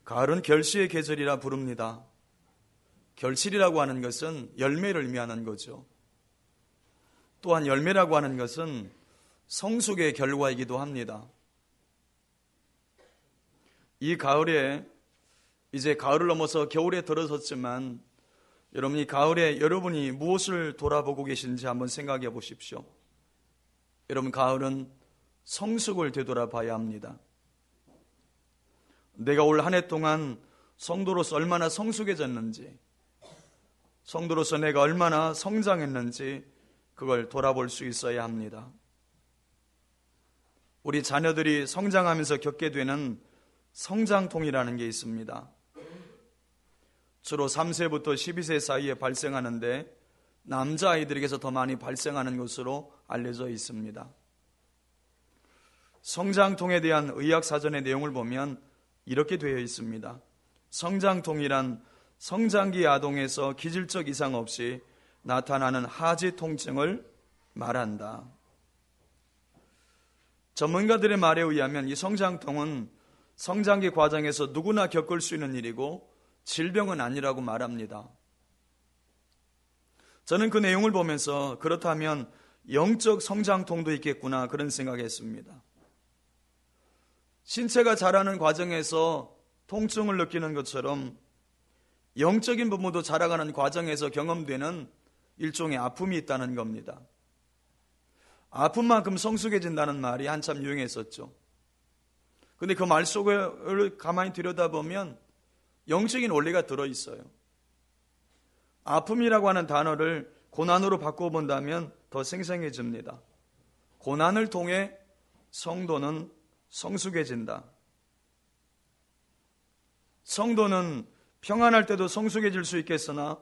가을은 결실의 계절이라 부릅니다. 결실이라고 하는 것은 열매를 의미하는 거죠. 또한 열매라고 하는 것은 성숙의 결과이기도 합니다. 이 가을에 이제 가을을 넘어서 겨울에 들어섰지만 여러분이 가을에 여러분이 무엇을 돌아보고 계신지 한번 생각해 보십시오. 여러분, 가을은 성숙을 되돌아봐야 합니다. 내가 올 한 해 동안 성도로서 얼마나 성숙해졌는지, 성도로서 내가 얼마나 성장했는지 그걸 돌아볼 수 있어야 합니다. 우리 자녀들이 성장하면서 겪게 되는 성장통이라는 게 있습니다. 주로 3세부터 12세 사이에 발생하는데 남자아이들에게서 더 많이 발생하는 것으로 알려져 있습니다. 성장통에 대한 의학사전의 내용을 보면 이렇게 되어 있습니다. 성장통이란 성장기 아동에서 기질적 이상 없이 나타나는 하지 통증을 말한다. 전문가들의 말에 의하면 이 성장통은 성장기 과정에서 누구나 겪을 수 있는 일이고 질병은 아니라고 말합니다. 저는 그 내용을 보면서 그렇다면 영적 성장통도 있겠구나 그런 생각했습니다. 신체가 자라는 과정에서 통증을 느끼는 것처럼 영적인 부분도 자라가는 과정에서 경험되는 일종의 아픔이 있다는 겁니다. 아픔만큼 성숙해진다는 말이 한참 유행했었죠. 근데 그 말 속을 가만히 들여다보면 영적인 원리가 들어있어요. 아픔이라고 하는 단어를 고난으로 바꿔본다면 더 생생해집니다. 고난을 통해 성도는 성숙해진다. 성도는 평안할 때도 성숙해질 수 있겠으나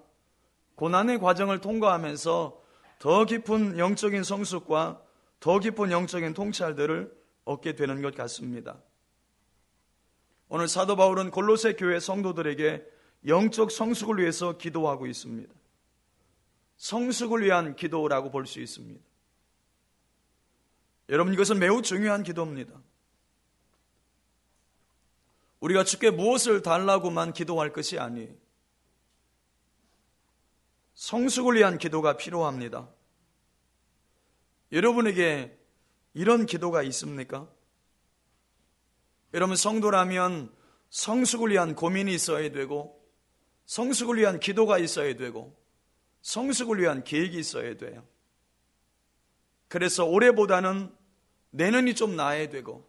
고난의 과정을 통과하면서 더 깊은 영적인 성숙과 더 깊은 영적인 통찰들을 얻게 되는 것 같습니다. 오늘 사도 바울은 골로새 교회 성도들에게 영적 성숙을 위해서 기도하고 있습니다. 성숙을 위한 기도라고 볼 수 있습니다. 여러분, 이것은 매우 중요한 기도입니다. 우리가 주께 무엇을 달라고만 기도할 것이 아니에요. 성숙을 위한 기도가 필요합니다. 여러분에게 이런 기도가 있습니까? 여러분, 성도라면 성숙을 위한 고민이 있어야 되고 성숙을 위한 기도가 있어야 되고 성숙을 위한 계획이 있어야 돼요. 그래서 올해보다는 내년이 좀 나아야 되고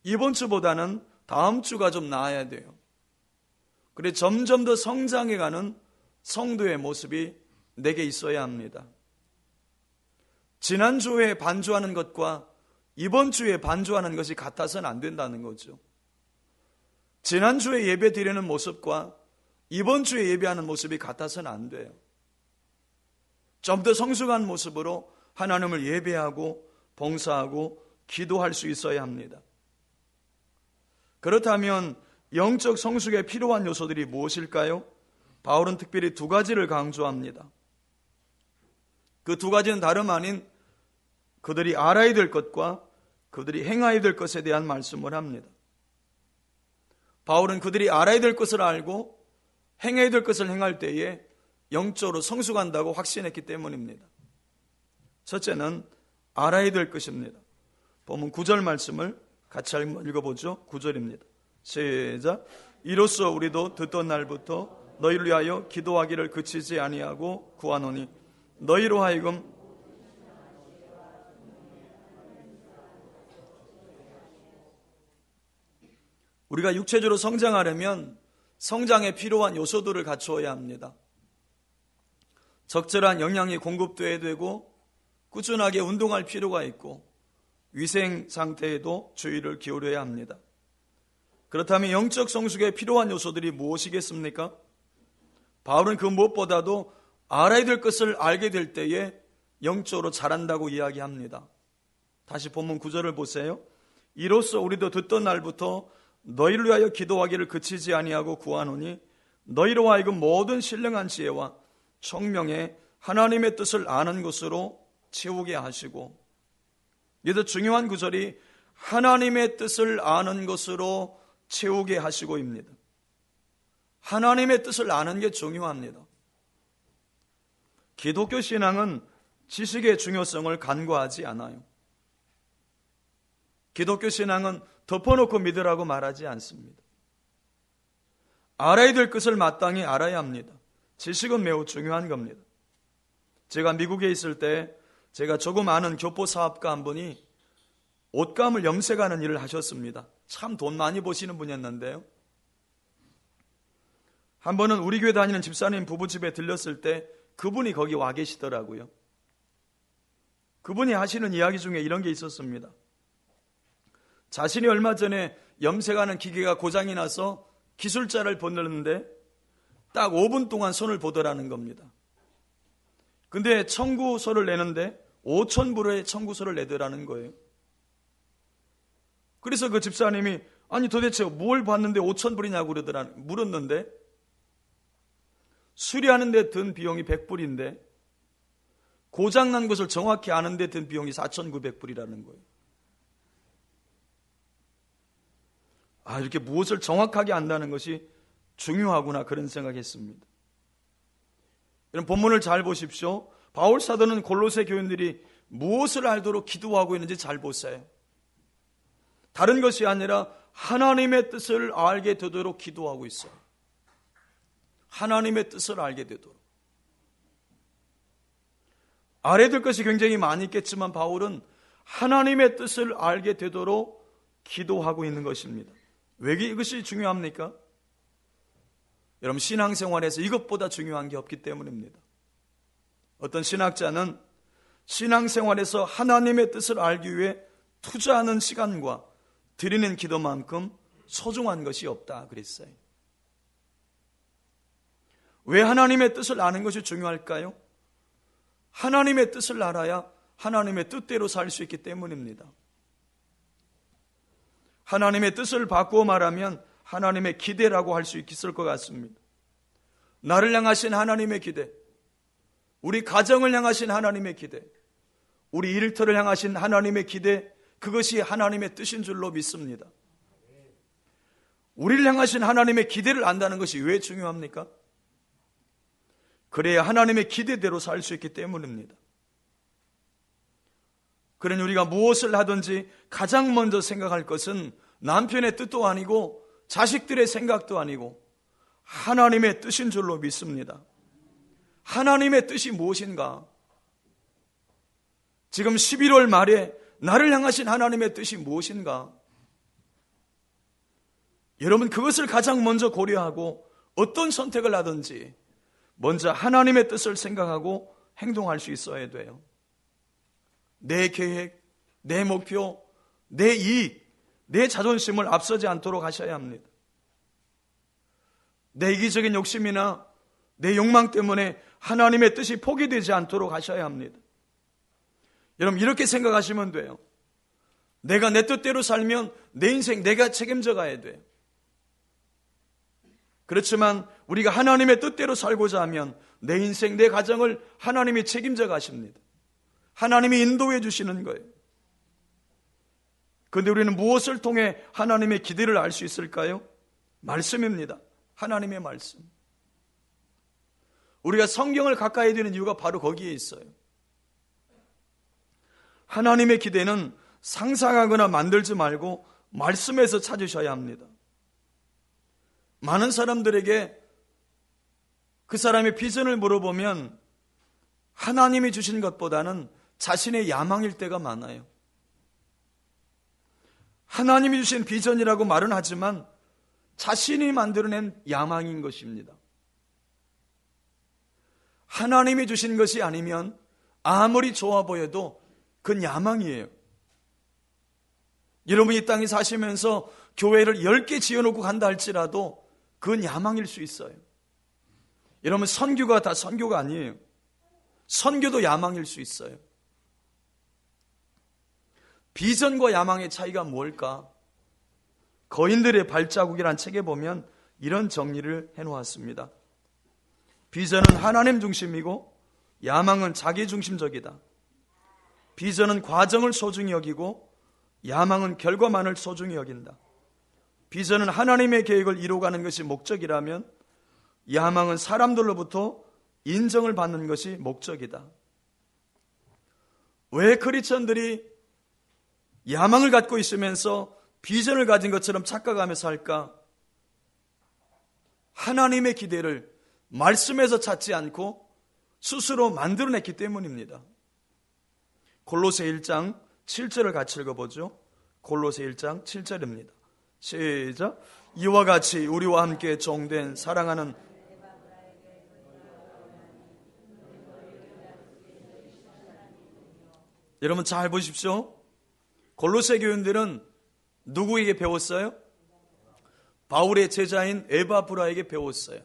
이번 주보다는 다음 주가 좀 나아야 돼요. 그래 점점 더 성장해가는 성도의 모습이 내게 있어야 합니다. 지난주에 반주하는 것과 이번 주에 반주하는 것이 같아서는 안 된다는 거죠. 지난주에 예배 드리는 모습과 이번 주에 예배하는 모습이 같아서는 안 돼요. 좀 더 성숙한 모습으로 하나님을 예배하고 봉사하고 기도할 수 있어야 합니다. 그렇다면 영적 성숙에 필요한 요소들이 무엇일까요? 바울은 특별히 두 가지를 강조합니다. 그 두 가지는 다름 아닌 그들이 알아야 될 것과 그들이 행해야 될 것에 대한 말씀을 합니다. 바울은 그들이 알아야 될 것을 알고 행해야 될 것을 행할 때에 영적으로 성숙한다고 확신했기 때문입니다. 첫째는 알아야 될 것입니다. 본문 9절 말씀을 같이 한번 읽어보죠. 9절입니다. 시작. 이로써 우리도 듣던 날부터 너희를 위하여 기도하기를 그치지 아니하고 구하노니 너희로 하여금 우리가 육체적으로 성장하려면 성장에 필요한 요소들을 갖추어야 합니다. 적절한 영양이 공급돼야 되고 꾸준하게 운동할 필요가 있고 위생 상태에도 주의를 기울여야 합니다. 그렇다면 영적 성숙에 필요한 요소들이 무엇이겠습니까? 바울은 그 무엇보다도 알아야 될 것을 알게 될 때에 영적으로 자란다고 이야기합니다. 다시 본문 9절을 보세요. 이로써 우리도 듣던 날부터 너희를 위하여 기도하기를 그치지 아니하고 구하노니 너희로 하여금 모든 신령한 지혜와 청명에 하나님의 뜻을 아는 것으로 채우게 하시고, 이더 중요한 구절이 하나님의 뜻을 아는 것으로 채우게 하시고입니다. 하나님의 뜻을 아는 게 중요합니다. 기독교 신앙은 지식의 중요성을 간과하지 않아요. 기독교 신앙은 덮어놓고 믿으라고 말하지 않습니다. 알아야 될 것을 마땅히 알아야 합니다. 지식은 매우 중요한 겁니다. 제가 미국에 있을 때 제가 조금 아는 교포 사업가 한 분이 옷감을 염색하는 일을 하셨습니다. 참 돈 많이 버시는 분이었는데요. 한 번은 우리 교회 다니는 집사님 부부집에 들렸을 때 그분이 거기 와 계시더라고요. 그분이 하시는 이야기 중에 이런 게 있었습니다. 자신이 얼마 전에 염색하는 기계가 고장이 나서 기술자를 불렀는데 딱 5분 동안 손을 보더라는 겁니다. 근데 청구서를 내는데 5,000불의 청구서를 내더라는 거예요. 그래서 그 집사님이 아니 도대체 뭘 봤는데 5,000불이냐고 물었는데 수리하는 데 든 비용이 100불인데 고장난 것을 정확히 아는 데 든 비용이 4,900불이라는 거예요. 이렇게 무엇을 정확하게 안다는 것이 중요하구나 그런 생각했습니다. 이런 본문을 잘 보십시오. 바울 사도는 골로새 교인들이 무엇을 알도록 기도하고 있는지 잘 보세요. 다른 것이 아니라 하나님의 뜻을 알게 되도록 기도하고 있어요. 하나님의 뜻을 알게 되도록. 알아야 될 것이 굉장히 많이 있겠지만 바울은 하나님의 뜻을 알게 되도록 기도하고 있는 것입니다. 왜 이것이 중요합니까? 여러분 신앙생활에서 이것보다 중요한 게 없기 때문입니다. 어떤 신학자는 신앙생활에서 하나님의 뜻을 알기 위해 투자하는 시간과 드리는 기도만큼 소중한 것이 없다 그랬어요. 왜 하나님의 뜻을 아는 것이 중요할까요? 하나님의 뜻을 알아야 하나님의 뜻대로 살 수 있기 때문입니다. 하나님의 뜻을 바꾸어 말하면 하나님의 기대라고 할 수 있을 것 같습니다. 나를 향하신 하나님의 기대, 우리 가정을 향하신 하나님의 기대, 우리 일터를 향하신 하나님의 기대, 그것이 하나님의 뜻인 줄로 믿습니다. 우리를 향하신 하나님의 기대를 안다는 것이 왜 중요합니까? 그래야 하나님의 기대대로 살 수 있기 때문입니다. 그러니 우리가 무엇을 하든지 가장 먼저 생각할 것은 남편의 뜻도 아니고 자식들의 생각도 아니고 하나님의 뜻인 줄로 믿습니다. 하나님의 뜻이 무엇인가? 지금 11월 말에 나를 향하신 하나님의 뜻이 무엇인가? 여러분 그것을 가장 먼저 고려하고 어떤 선택을 하든지 먼저 하나님의 뜻을 생각하고 행동할 수 있어야 돼요. 내 계획, 내 목표, 내 이익, 내 자존심을 앞서지 않도록 하셔야 합니다. 내 이기적인 욕심이나 내 욕망 때문에 하나님의 뜻이 포기되지 않도록 하셔야 합니다. 여러분 이렇게 생각하시면 돼요. 내가 내 뜻대로 살면 내 인생 내가 책임져 가야 돼요. 그렇지만 우리가 하나님의 뜻대로 살고자 하면 내 인생, 내 가정을 하나님이 책임져 가십니다. 하나님이 인도해 주시는 거예요. 그런데 우리는 무엇을 통해 하나님의 기대를 알 수 있을까요? 말씀입니다. 하나님의 말씀. 우리가 성경을 가까이 되는 이유가 바로 거기에 있어요. 하나님의 기대는 상상하거나 만들지 말고 말씀에서 찾으셔야 합니다. 많은 사람들에게 그 사람의 비전을 물어보면 하나님이 주신 것보다는 자신의 야망일 때가 많아요. 하나님이 주신 비전이라고 말은 하지만 자신이 만들어낸 야망인 것입니다. 하나님이 주신 것이 아니면 아무리 좋아 보여도 그건 야망이에요. 여러분이 이 땅에 사시면서 교회를 10개 지어놓고 간다 할지라도 그건 야망일 수 있어요. 여러분 선교가 다 선교가 아니에요. 선교도 야망일 수 있어요. 비전과 야망의 차이가 뭘까? 거인들의 발자국이란 책에 보면 이런 정리를 해놓았습니다. 비전은 하나님 중심이고 야망은 자기 중심적이다. 비전은 과정을 소중히 여기고 야망은 결과만을 소중히 여긴다. 비전은 하나님의 계획을 이루어가는 것이 목적이라면 야망은 사람들로부터 인정을 받는 것이 목적이다. 왜 크리스천들이 야망을 갖고 있으면서 비전을 가진 것처럼 착각하며 살까? 하나님의 기대를 말씀에서 찾지 않고 스스로 만들어냈기 때문입니다. 골로새 1장 7절을 같이 읽어보죠. 골로새 1장 7절입니다. 시작. 이와 같이 우리와 함께 종된 사랑하는 여러분 잘 보십시오. 골로새 교인들은 누구에게 배웠어요? 바울의 제자인 에바브라에게 배웠어요.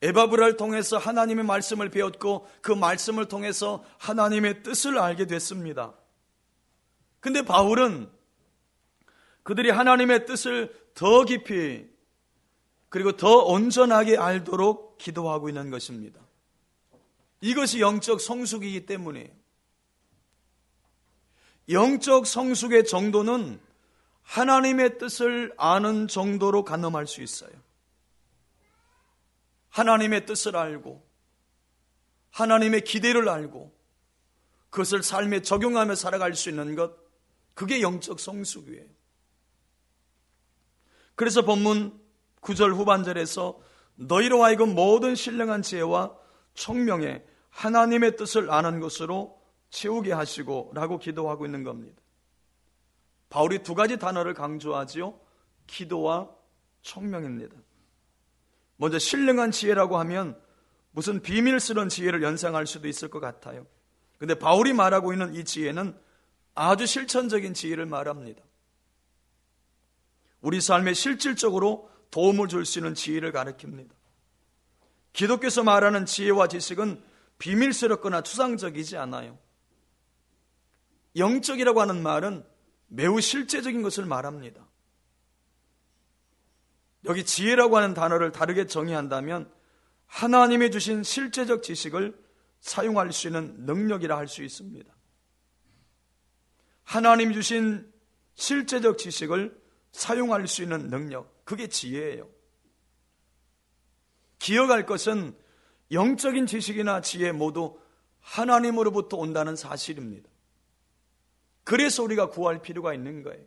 에바브라를 통해서 하나님의 말씀을 배웠고 그 말씀을 통해서 하나님의 뜻을 알게 됐습니다. 근데 바울은 그들이 하나님의 뜻을 더 깊이 그리고 더 온전하게 알도록 기도하고 있는 것입니다. 이것이 영적 성숙이기 때문이에요. 영적 성숙의 정도는 하나님의 뜻을 아는 정도로 가늠할 수 있어요. 하나님의 뜻을 알고 하나님의 기대를 알고 그것을 삶에 적용하며 살아갈 수 있는 것, 그게 영적 성숙이에요. 그래서 본문 9절 후반절에서 너희로 하여금 모든 신령한 지혜와 총명에 하나님의 뜻을 아는 것으로 채우게 하시고 라고 기도하고 있는 겁니다. 바울이 두 가지 단어를 강조하지요. 기도와 총명입니다. 먼저 신령한 지혜라고 하면 무슨 비밀스러운 지혜를 연상할 수도 있을 것 같아요. 근데 바울이 말하고 있는 이 지혜는 아주 실천적인 지혜를 말합니다. 우리 삶에 실질적으로 도움을 줄 수 있는 지혜를 가리킵니다. 기독교에서 말하는 지혜와 지식은 비밀스럽거나 추상적이지 않아요. 영적이라고 하는 말은 매우 실제적인 것을 말합니다. 여기 지혜라고 하는 단어를 다르게 정의한다면 하나님이 주신 실제적 지식을 사용할 수 있는 능력이라 할 수 있습니다. 하나님이 주신 실제적 지식을 사용할 수 있는 능력, 그게 지혜예요. 기억할 것은 영적인 지식이나 지혜 모두 하나님으로부터 온다는 사실입니다. 그래서 우리가 구할 필요가 있는 거예요.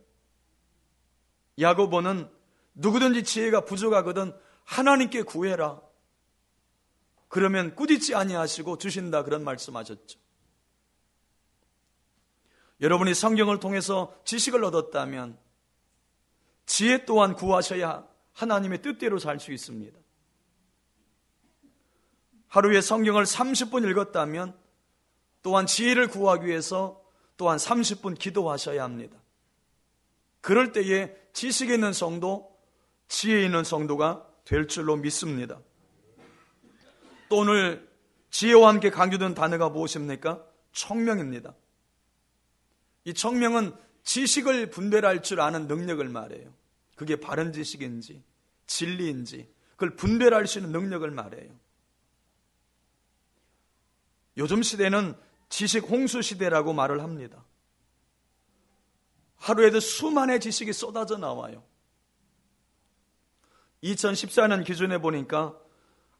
야고보는 누구든지 지혜가 부족하거든 하나님께 구해라. 그러면 꾸짖지 아니하시고 주신다, 그런 말씀하셨죠. 여러분이 성경을 통해서 지식을 얻었다면 지혜 또한 구하셔야 하나님의 뜻대로 살 수 있습니다. 하루에 성경을 30분 읽었다면 또한 지혜를 구하기 위해서 또한 30분 기도하셔야 합니다. 그럴 때에 지식에 있는 성도, 지혜에 있는 성도가 될 줄로 믿습니다. 또 오늘 지혜와 함께 강조된 단어가 무엇입니까? 총명입니다. 이 총명은 지식을 분별할 줄 아는 능력을 말해요. 그게 바른 지식인지 진리인지 그걸 분별할 수 있는 능력을 말해요. 요즘 시대는 지식 홍수 시대라고 말을 합니다. 하루에도 수만의 지식이 쏟아져 나와요. 2014년 기준에 보니까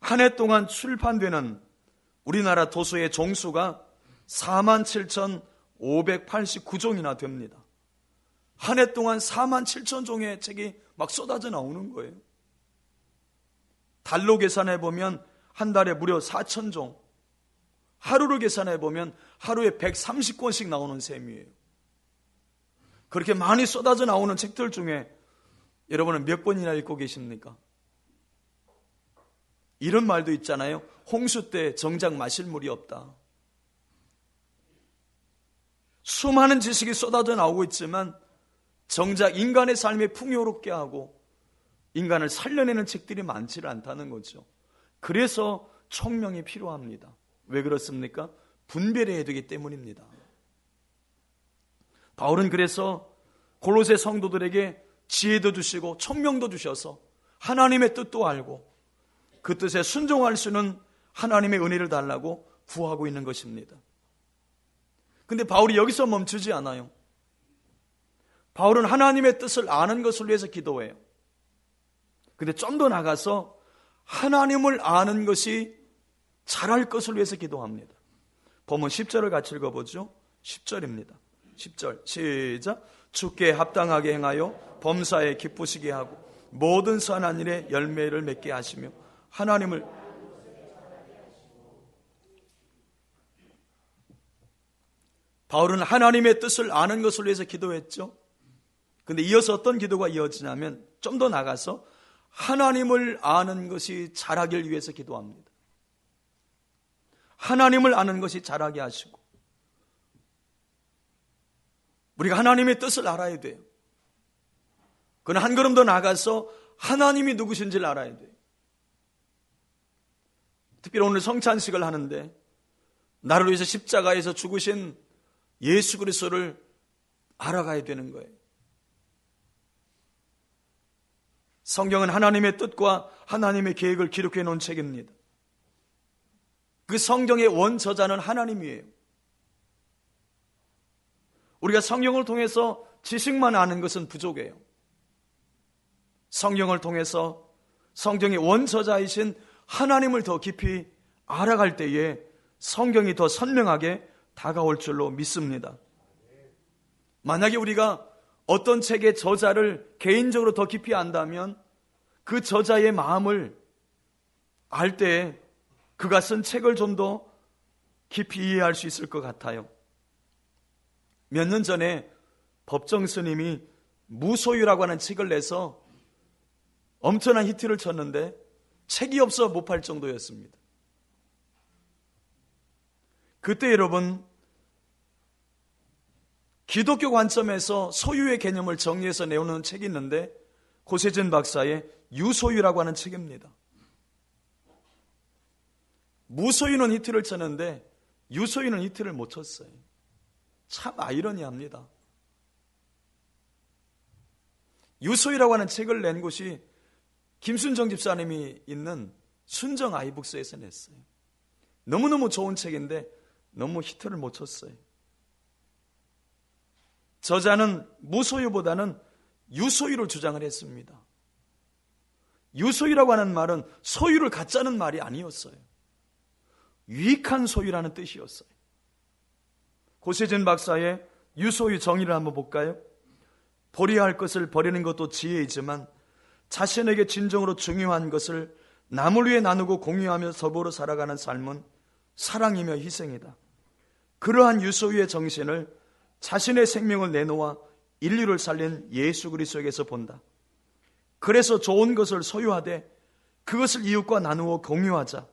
한 해 동안 출판되는 우리나라 도서의 종수가 47,589종이나 됩니다. 한 해 동안 47,000종의 책이 막 쏟아져 나오는 거예요. 달로 계산해 보면 한 달에 무려 4,000종, 하루로 계산해 보면 하루에 130권씩 나오는 셈이에요. 그렇게 많이 쏟아져 나오는 책들 중에 여러분은 몇 권이나 읽고 계십니까? 이런 말도 있잖아요. 홍수 때 정작 마실 물이 없다. 수많은 지식이 쏟아져 나오고 있지만 정작 인간의 삶에 풍요롭게 하고 인간을 살려내는 책들이 많지를 않다는 거죠. 그래서 총명이 필요합니다. 왜 그렇습니까? 분별해야 되기 때문입니다. 바울은 그래서 골로새 성도들에게 지혜도 주시고 총명도 주셔서 하나님의 뜻도 알고 그 뜻에 순종할 수 있는 하나님의 은혜를 달라고 구하고 있는 것입니다. 근데 바울이 여기서 멈추지 않아요. 바울은 하나님의 뜻을 아는 것을 위해서 기도해요. 근데 좀 더 나가서 하나님을 아는 것이 잘할 것을 위해서 기도합니다. 본문 10절을 같이 읽어보죠. 10절입니다. 10절 시작. 주께 합당하게 행하여 범사에 기쁘시게 하고 모든 선한 일에 열매를 맺게 하시며 하나님을 바울은 하나님의 뜻을 아는 것을 위해서 기도했죠. 근데 이어서 어떤 기도가 이어지냐면 좀 더 나가서 하나님을 아는 것이 잘하길 위해서 기도합니다. 하나님을 아는 것이 잘하게 하시고 우리가 하나님의 뜻을 알아야 돼요. 그는 한 걸음 더 나가서 하나님이 누구신지를 알아야 돼요. 특별히 오늘 성찬식을 하는데 나를 위해서 십자가에서 죽으신 예수 그리스도를 알아가야 되는 거예요. 성경은 하나님의 뜻과 하나님의 계획을 기록해 놓은 책입니다. 그 성경의 원저자는 하나님이에요. 우리가 성경을 통해서 지식만 아는 것은 부족해요. 성경을 통해서 성경의 원저자이신 하나님을 더 깊이 알아갈 때에 성경이 더 선명하게 다가올 줄로 믿습니다. 만약에 우리가 어떤 책의 저자를 개인적으로 더 깊이 안다면 그 저자의 마음을 알 때 그가 쓴 책을 좀 더 깊이 이해할 수 있을 것 같아요. 몇 년 전에 법정 스님이 무소유라고 하는 책을 내서 엄청난 히트를 쳤는데 책이 없어 못 팔 정도였습니다. 그때 여러분, 기독교 관점에서 소유의 개념을 정리해서 내오는 책이 있는데 고세진 박사의 유소유라고 하는 책입니다. 무소유는 히트를 쳤는데 유소유는 히트를 못 쳤어요. 참 아이러니합니다. 유소유라고 하는 책을 낸 곳이 김순정 집사님이 있는 순정 아이북스에서 냈어요. 너무너무 좋은 책인데 너무 히트를 못 쳤어요. 저자는 무소유보다는 유소유를 주장을 했습니다. 유소유라고 하는 말은 소유를 갖자는 말이 아니었어요. 유익한 소유라는 뜻이었어요. 고세진 박사의 유소유 정의를 한번 볼까요? 버려야 할 것을 버리는 것도 지혜이지만 자신에게 진정으로 중요한 것을 남을 위해 나누고 공유하며 서로로 살아가는 삶은 사랑이며 희생이다. 그러한 유소유의 정신을 자신의 생명을 내놓아 인류를 살린 예수 그리스도에게서 본다. 그래서 좋은 것을 소유하되 그것을 이웃과 나누어 공유하자.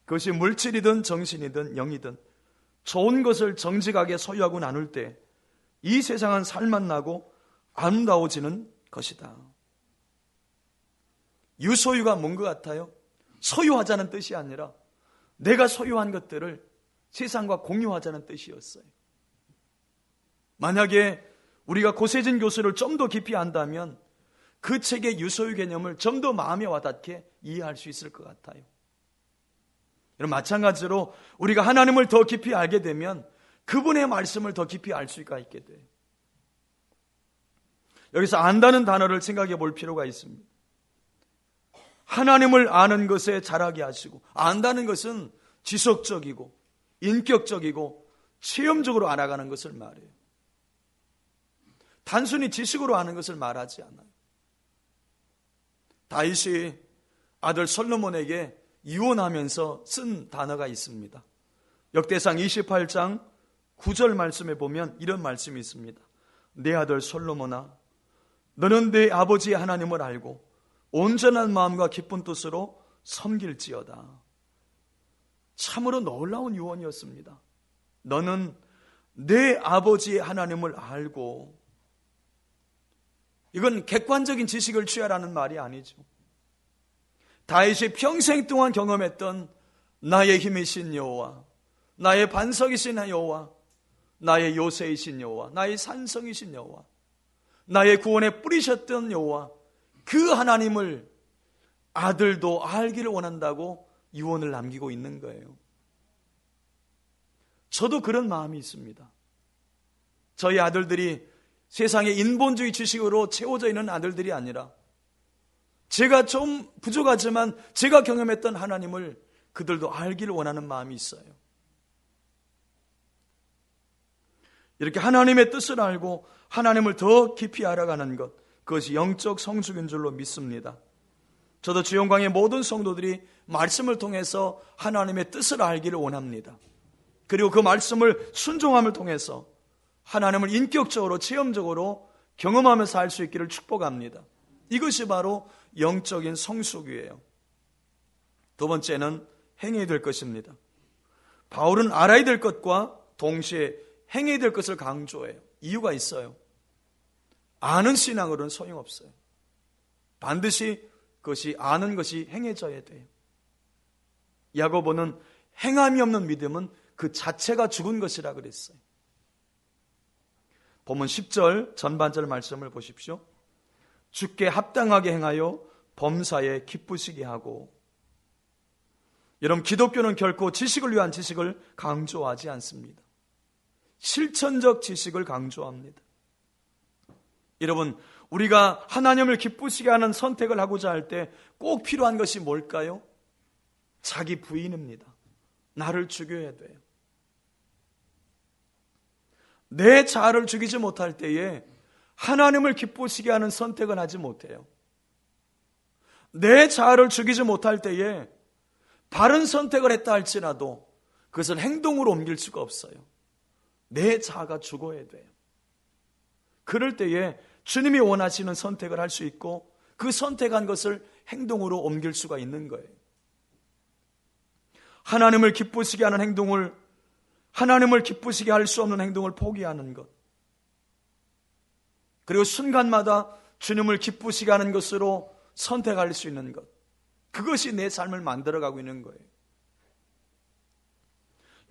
그것이 물질이든 정신이든 영이든 좋은 것을 정직하게 소유하고 나눌 때 이 세상은 살맛나고 아름다워지는 것이다. 유소유가 뭔 것 같아요? 소유하자는 뜻이 아니라 내가 소유한 것들을 세상과 공유하자는 뜻이었어요. 만약에 우리가 고세진 교수를 좀 더 깊이 안다면 그 책의 유소유 개념을 좀 더 마음에 와닿게 이해할 수 있을 것 같아요. 마찬가지로 우리가 하나님을 더 깊이 알게 되면 그분의 말씀을 더 깊이 알 수가 있게 돼요. 여기서 안다는 단어를 생각해 볼 필요가 있습니다. 하나님을 아는 것에 잘하게 하시고, 안다는 것은 지속적이고 인격적이고 체험적으로 알아가는 것을 말해요. 단순히 지식으로 아는 것을 말하지 않아요. 다윗이 아들 솔로몬에게 유언하면서 쓴 단어가 있습니다. 역대상 28장 9절 말씀에 보면 이런 말씀이 있습니다. 내 아들 솔로몬아, 너는 내 아버지 하나님을 알고 온전한 마음과 기쁜 뜻으로 섬길지어다. 참으로 놀라운 유언이었습니다. 너는 내 아버지의 하나님을 알고, 이건 객관적인 지식을 취하라는 말이 아니죠. 다윗이 평생 동안 경험했던 나의 힘이신 여호와, 나의 반석이신 여호와, 나의 요새이신 여호와, 나의 산성이신 여호와, 나의 구원에 뿌리셨던 여호와, 그 하나님을 아들도 알기를 원한다고 유언을 남기고 있는 거예요. 저도 그런 마음이 있습니다. 저희 아들들이 세상의 인본주의 지식으로 채워져 있는 아들들이 아니라 제가 좀 부족하지만 제가 경험했던 하나님을 그들도 알기를 원하는 마음이 있어요. 이렇게 하나님의 뜻을 알고 하나님을 더 깊이 알아가는 것, 그것이 영적 성숙인 줄로 믿습니다. 저도 주영광의 모든 성도들이 말씀을 통해서 하나님의 뜻을 알기를 원합니다. 그리고 그 말씀을 순종함을 통해서 하나님을 인격적으로 체험적으로 경험하면서 살 수 있기를 축복합니다. 이것이 바로 영적인 성숙이에요. 두 번째는 행해야 될 것입니다. 바울은 알아야 될 것과 동시에 행해야 될 것을 강조해요. 이유가 있어요. 아는 신앙으로는 소용없어요. 반드시 그것이 아는 것이 행해져야 돼요. 야고보는 행함이 없는 믿음은 그 자체가 죽은 것이라 그랬어요. 본문 10절 전반절 말씀을 보십시오. 주께 합당하게 행하여 범사에 기쁘시게 하고. 여러분, 기독교는 결코 지식을 위한 지식을 강조하지 않습니다. 실천적 지식을 강조합니다. 여러분, 우리가 하나님을 기쁘시게 하는 선택을 하고자 할 때 꼭 필요한 것이 뭘까요? 자기 부인입니다. 나를 죽여야 돼요. 내 자아를 죽이지 못할 때에 하나님을 기쁘시게 하는 선택을 하지 못해요. 내 자아를 죽이지 못할 때에 바른 선택을 했다 할지라도 그것을 행동으로 옮길 수가 없어요. 내 자아가 죽어야 돼요. 그럴 때에 주님이 원하시는 선택을 할 수 있고 그 선택한 것을 행동으로 옮길 수가 있는 거예요. 하나님을 기쁘시게 하는 행동을, 하나님을 기쁘시게 할 수 없는 행동을 포기하는 것, 그리고 순간마다 주님을 기쁘시게 하는 것으로 선택할 수 있는 것, 그것이 내 삶을 만들어가고 있는 거예요.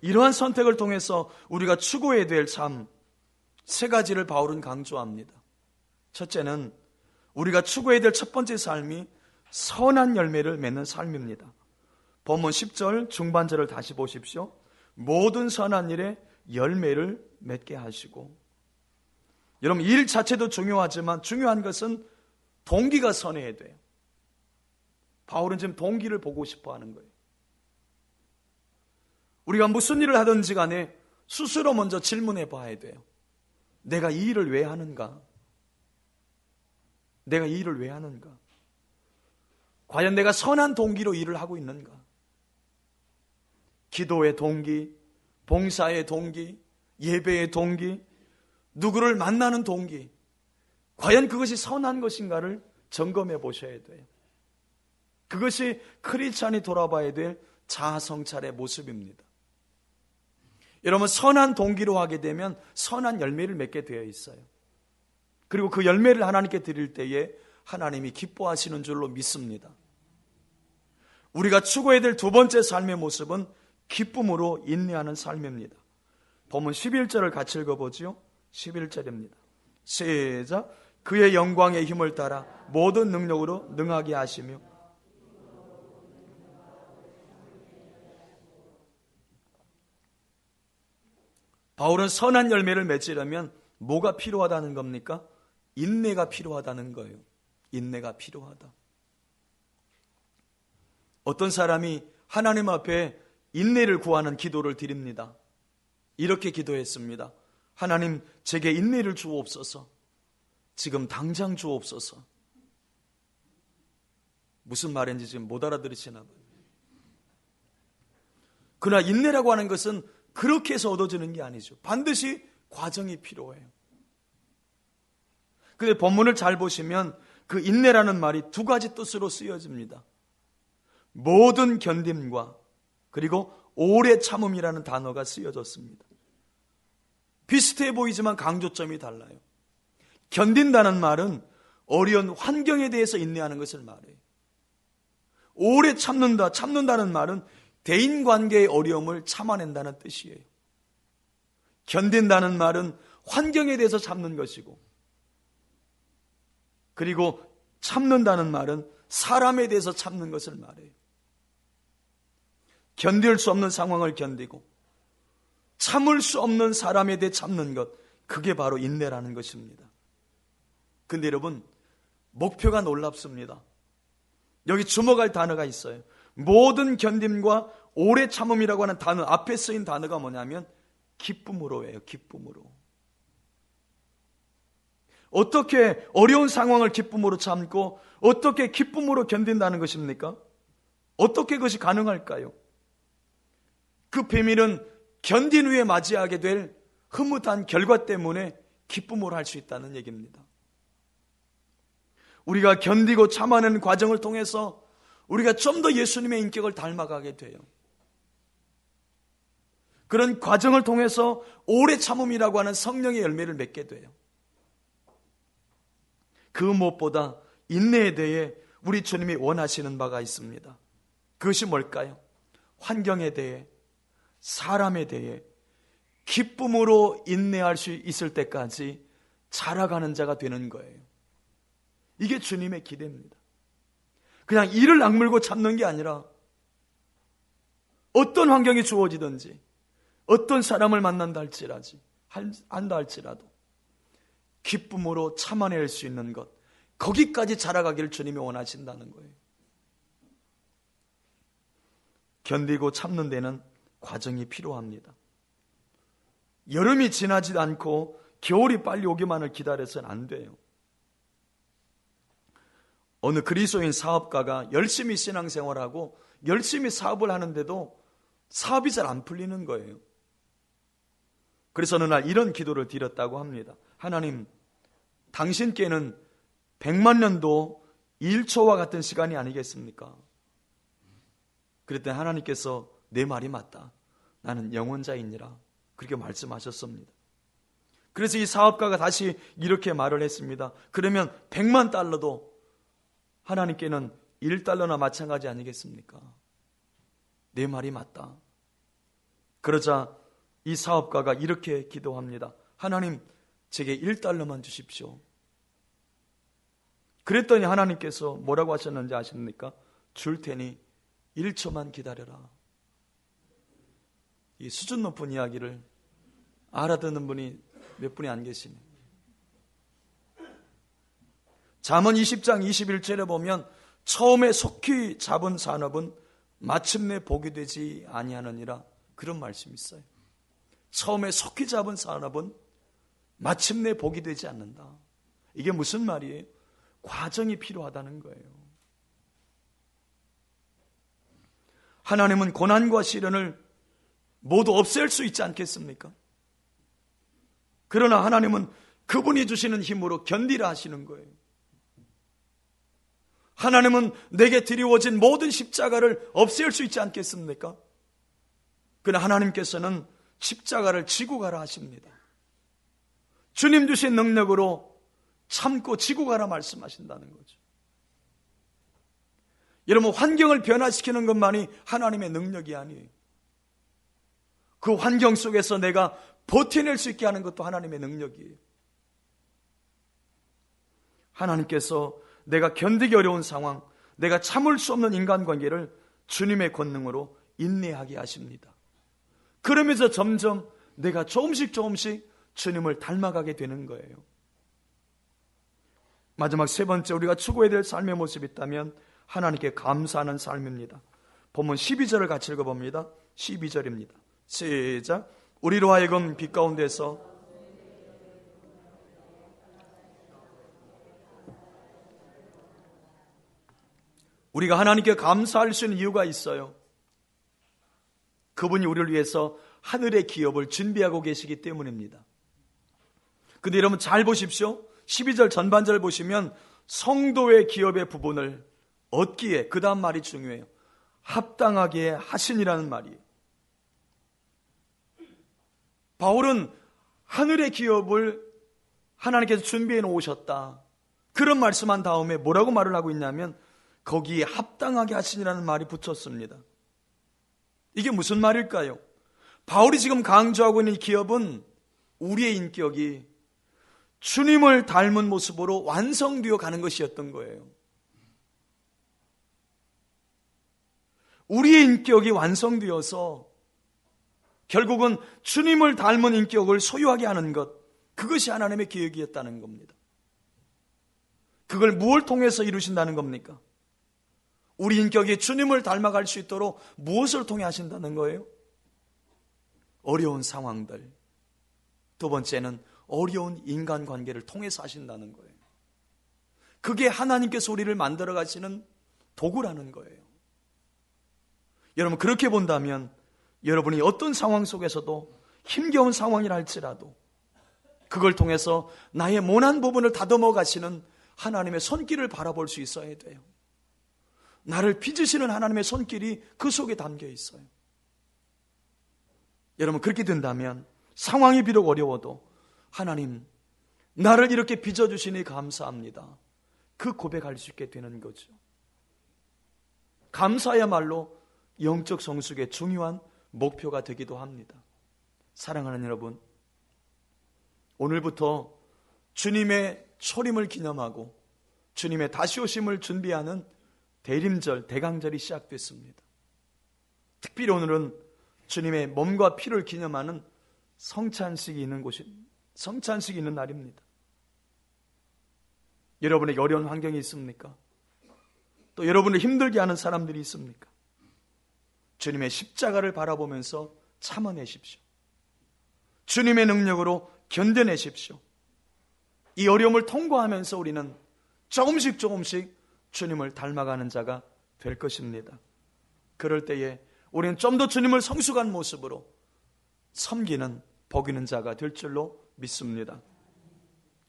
이러한 선택을 통해서 우리가 추구해야 될 삶, 세 가지를 바울은 강조합니다. 첫째는 우리가 추구해야 될 첫 번째 삶이 선한 열매를 맺는 삶입니다. 본문 10절 중반절을 다시 보십시오. 모든 선한 일에 열매를 맺게 하시고. 여러분, 일 자체도 중요하지만 중요한 것은 동기가 선해야 돼요. 바울은 지금 동기를 보고 싶어 하는 거예요. 우리가 무슨 일을 하든지 간에 스스로 먼저 질문해 봐야 돼요. 내가 이 일을 왜 하는가? 내가 이 일을 왜 하는가? 과연 내가 선한 동기로 일을 하고 있는가? 기도의 동기, 봉사의 동기, 예배의 동기, 누구를 만나는 동기, 과연 그것이 선한 것인가를 점검해 보셔야 돼요. 그것이 크리스찬이 돌아봐야 될 자아 성찰의 모습입니다. 여러분, 선한 동기로 하게 되면 선한 열매를 맺게 되어 있어요. 그리고 그 열매를 하나님께 드릴 때에 하나님이 기뻐하시는 줄로 믿습니다. 우리가 추구해야 될 두 번째 삶의 모습은 기쁨으로 인내하는 삶입니다. 본문 11절을 같이 읽어보지요. 11절입니다. 시작. 그의 영광의 힘을 따라 모든 능력으로 능하게 하시며. 바울은 선한 열매를 맺으려면 뭐가 필요하다는 겁니까? 인내가 필요하다는 거예요. 인내가 필요하다. 어떤 사람이 하나님 앞에 인내를 구하는 기도를 드립니다. 이렇게 기도했습니다. 하나님, 제게 인내를 주옵소서. 지금 당장 주옵소서. 무슨 말인지 지금 못 알아들으시나 봐요. 그러나 인내라고 하는 것은 그렇게 해서 얻어지는 게 아니죠. 반드시 과정이 필요해요. 근데 본문을 잘 보시면 그 인내라는 말이 두 가지 뜻으로 쓰여집니다. 모든 견딤과 그리고 오래 참음이라는 단어가 쓰여졌습니다. 비슷해 보이지만 강조점이 달라요. 견딘다는 말은 어려운 환경에 대해서 인내하는 것을 말해요. 오래 참는다는 말은 대인관계의 어려움을 참아낸다는 뜻이에요. 견딘다는 말은 환경에 대해서 참는 것이고, 그리고 참는다는 말은 사람에 대해서 참는 것을 말해요. 견딜 수 없는 상황을 견디고 참을 수 없는 사람에 대해 참는 것, 그게 바로 인내라는 것입니다. 근데 여러분, 목표가 놀랍습니다. 여기 주목할 단어가 있어요. 모든 견딤과 오래 참음이라고 하는 단어 앞에 쓰인 단어가 뭐냐면 기쁨으로예요. 기쁨으로. 어떻게 어려운 상황을 기쁨으로 참고 어떻게 기쁨으로 견딘다는 것입니까? 어떻게 그것이 가능할까요? 그 비밀은 견딘 후에 맞이하게 될 흐뭇한 결과 때문에 기쁨으로 할 수 있다는 얘기입니다. 우리가 견디고 참아내는 과정을 통해서 우리가 좀 더 예수님의 인격을 닮아가게 돼요. 그런 과정을 통해서 오래 참음이라고 하는 성령의 열매를 맺게 돼요. 그 무엇보다 인내에 대해 우리 주님이 원하시는 바가 있습니다. 그것이 뭘까요? 환경에 대해, 사람에 대해 기쁨으로 인내할 수 있을 때까지 자라가는 자가 되는 거예요. 이게 주님의 기대입니다. 그냥 이를 악물고 참는 게 아니라 어떤 환경이 주어지든지 어떤 사람을 만난다 할지라도 기쁨으로 참아낼 수 있는 것, 거기까지 자라가기를 주님이 원하신다는 거예요. 견디고 참는 데는 과정이 필요합니다. 여름이 지나지 않고 겨울이 빨리 오기만을 기다려서는 안 돼요. 어느 그리스도인 사업가가 열심히 신앙생활하고 열심히 사업을 하는데도 사업이 잘 안 풀리는 거예요. 그래서 어느 날 이런 기도를 드렸다고 합니다. 하나님, 당신께는 100만 년도 1초와 같은 시간이 아니겠습니까? 그랬더니 하나님께서 내 말이 맞다. 나는 영원자이니라. 그렇게 말씀하셨습니다. 그래서 이 사업가가 다시 이렇게 말을 했습니다. 그러면 100만 달러도 하나님께는 1달러나 마찬가지 아니겠습니까? 내 말이 맞다. 그러자 이 사업가가 이렇게 기도합니다. 하나님, 제게 1달러만 주십시오. 그랬더니 하나님께서 뭐라고 하셨는지 아십니까? 줄 테니 1초만 기다려라. 이 수준 높은 이야기를 알아듣는 분이 몇 분이 안 계시네. 잠언 20장 21절에 보면 처음에 속히 잡은 산업은 마침내 복이 되지 아니하느니라, 그런 말씀이 있어요. 처음에 속히 잡은 산업은 마침내 복이 되지 않는다. 이게 무슨 말이에요? 과정이 필요하다는 거예요. 하나님은 고난과 시련을 모두 없앨 수 있지 않겠습니까? 그러나 하나님은 그분이 주시는 힘으로 견디라 하시는 거예요. 하나님은 내게 드리워진 모든 십자가를 없앨 수 있지 않겠습니까? 그러나 하나님께서는 십자가를 지고 가라 하십니다. 주님 주신 능력으로 참고 지고 가라 말씀하신다는 거죠. 여러분, 환경을 변화시키는 것만이 하나님의 능력이 아니에요. 그 환경 속에서 내가 버텨낼 수 있게 하는 것도 하나님의 능력이에요. 하나님께서 내가 견디기 어려운 상황, 내가 참을 수 없는 인간관계를 주님의 권능으로 인내하게 하십니다. 그러면서 점점 내가 조금씩 주님을 닮아가게 되는 거예요. 마지막 세 번째, 우리가 추구해야 될 삶의 모습이 있다면 하나님께 감사하는 삶입니다. 본문 12절을 같이 읽어봅니다. 12절입니다. 시작. 우리로 하여금 빛 가운데서 우리가 하나님께 감사할 수 있는 이유가 있어요. 그분이 우리를 위해서 하늘의 기업을 준비하고 계시기 때문입니다. 근데 여러분 잘 보십시오. 12절 전반절 보시면 성도의 기업의 부분을 얻기에, 그 다음 말이 중요해요. 합당하게 하시니라는 말이에요. 바울은 하늘의 기업을 하나님께서 준비해 놓으셨다, 그런 말씀한 다음에 뭐라고 말을 하고 있냐면 거기에 합당하게 하시니라는 말이 붙였습니다. 이게 무슨 말일까요? 바울이 지금 강조하고 있는 이 기업은 우리의 인격이 주님을 닮은 모습으로 완성되어 가는 것이었던 거예요. 우리의 인격이 완성되어서 결국은 주님을 닮은 인격을 소유하게 하는 것, 그것이 하나님의 계획이었다는 겁니다. 그걸 무엇을 통해서 이루신다는 겁니까? 우리 인격이 주님을 닮아갈 수 있도록 무엇을 통해 하신다는 거예요? 어려운 상황들. 두 번째는 어려운 인간관계를 통해서 하신다는 거예요. 그게 하나님께서 우리를 만들어 가시는 도구라는 거예요. 여러분, 그렇게 본다면 여러분이 어떤 상황 속에서도 힘겨운 상황이라 할지라도 그걸 통해서 나의 모난 부분을 다듬어 가시는 하나님의 손길을 바라볼 수 있어야 돼요. 나를 빚으시는 하나님의 손길이 그 속에 담겨 있어요. 여러분, 그렇게 된다면 상황이 비록 어려워도 하나님, 나를 이렇게 빚어주시니 감사합니다. 그 고백할 수 있게 되는 거죠. 감사야말로 영적 성숙의 중요한 목표가 되기도 합니다. 사랑하는 여러분, 오늘부터 주님의 초림을 기념하고 주님의 다시 오심을 준비하는 대림절, 대강절이 시작됐습니다. 특별히 오늘은 주님의 몸과 피를 기념하는 성찬식이 있는 날입니다. 여러분에게 어려운 환경이 있습니까? 또 여러분을 힘들게 하는 사람들이 있습니까? 주님의 십자가를 바라보면서 참아내십시오. 주님의 능력으로 견뎌내십시오. 이 어려움을 통과하면서 우리는 조금씩 주님을 닮아가는 자가 될 것입니다. 그럴 때에 우리는 좀 더 주님을 성숙한 모습으로 섬기는, 복이는 자가 될 줄로 믿습니다.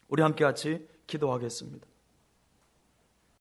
우리 함께 같이 기도하겠습니다.